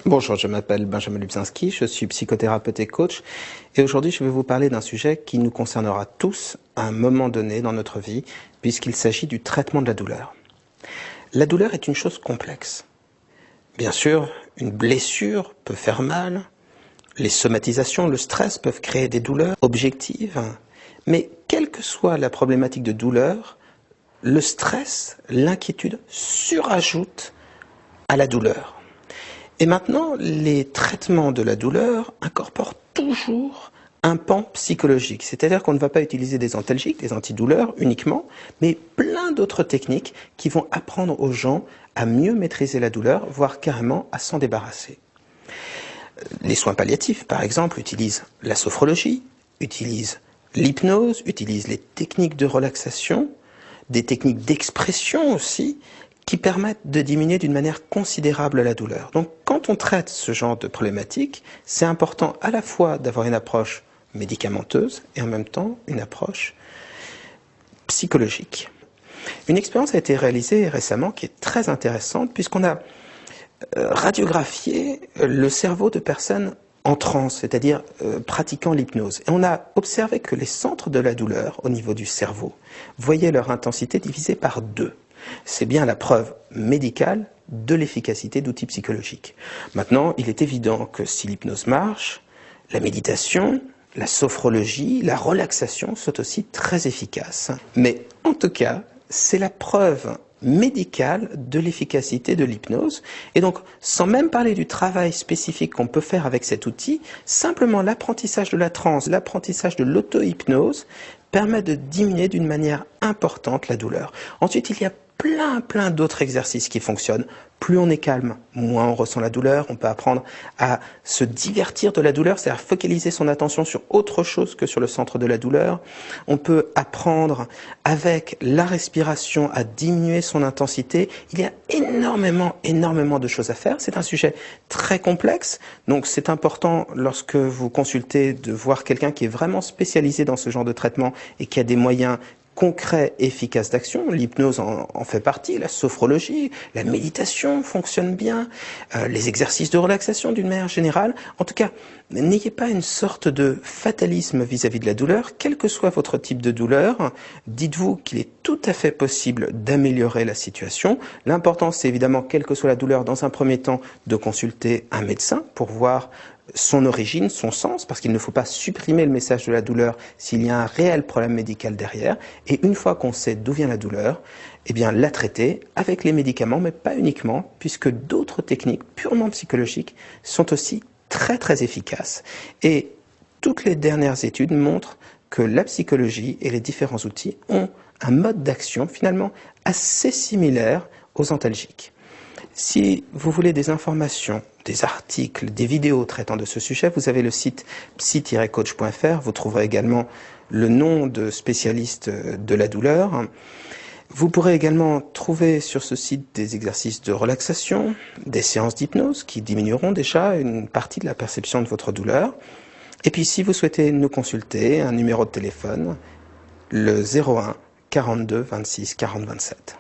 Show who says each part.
Speaker 1: Bonjour, je m'appelle Benjamin Lubzinski, je suis psychothérapeute et coach et aujourd'hui je vais vous parler d'un sujet qui nous concernera tous à un moment donné dans notre vie puisqu'il s'agit du traitement de la douleur. La douleur est une chose complexe. Bien sûr, une blessure peut faire mal, les somatisations, le stress peuvent créer des douleurs objectives, mais quelle que soit la problématique de douleur, le stress, l'inquiétude surajoutent à la douleur. Et maintenant, les traitements de la douleur incorporent toujours un pan psychologique. C'est-à-dire qu'on ne va pas utiliser des antalgiques, des antidouleurs uniquement, mais plein d'autres techniques qui vont apprendre aux gens à mieux maîtriser la douleur, voire carrément à s'en débarrasser. Les soins palliatifs, par exemple, utilisent la sophrologie, utilisent l'hypnose, utilisent les techniques de relaxation, des techniques d'expression aussi, qui permettent de diminuer d'une manière considérable la douleur. Donc quand on traite ce genre de problématique, c'est important à la fois d'avoir une approche médicamenteuse et en même temps une approche psychologique. Une expérience a été réalisée récemment qui est très intéressante puisqu'on a radiographié le cerveau de personnes en transe, c'est-à-dire pratiquant l'hypnose. Et on a observé que les centres de la douleur au niveau du cerveau voyaient leur intensité divisée par 2. C'est bien la preuve médicale de l'efficacité d'outils psychologiques. Maintenant, il est évident que si l'hypnose marche, la méditation, la sophrologie, la relaxation sont aussi très efficaces. Mais en tout cas, c'est la preuve médicale de l'efficacité de l'hypnose. Et donc, sans même parler du travail spécifique qu'on peut faire avec cet outil, simplement l'apprentissage de la transe, l'apprentissage de l'auto-hypnose permet de diminuer d'une manière importante la douleur. Ensuite, il y a plein d'autres exercices qui fonctionnent. Plus on est calme, moins on ressent la douleur. On peut apprendre à se divertir de la douleur, c'est-à-dire focaliser son attention sur autre chose que sur le centre de la douleur. On peut apprendre avec la respiration à diminuer son intensité. Il y a énormément de choses à faire. C'est un sujet très complexe, donc c'est important lorsque vous consultez de voir quelqu'un qui est vraiment spécialisé dans ce genre de traitement et qui a des moyens concret et efficace d'action. L'hypnose en fait partie, la sophrologie, la méditation fonctionne bien, les exercices de relaxation d'une manière générale. En tout cas, n'ayez pas une sorte de fatalisme vis-à-vis de la douleur. Quel que soit votre type de douleur, dites-vous qu'il est tout à fait possible d'améliorer la situation. L'important, c'est évidemment, quelle que soit la douleur, dans un premier temps, de consulter un médecin pour voir son origine, son sens, parce qu'il ne faut pas supprimer le message de la douleur s'il y a un réel problème médical derrière. Et une fois qu'on sait d'où vient la douleur, eh bien la traiter avec les médicaments, mais pas uniquement, puisque d'autres techniques purement psychologiques sont aussi très efficaces. Et toutes les dernières études montrent que la psychologie et les différents outils ont un mode d'action finalement assez similaire aux antalgiques. Si vous voulez des informations, des articles, des vidéos traitant de ce sujet, vous avez le site psy-coach.fr. Vous trouverez également le nom de spécialistes de la douleur. Vous pourrez également trouver sur ce site des exercices de relaxation, des séances d'hypnose qui diminueront déjà une partie de la perception de votre douleur. Et puis si vous souhaitez nous consulter, un numéro de téléphone, le 01 42 26 40 27.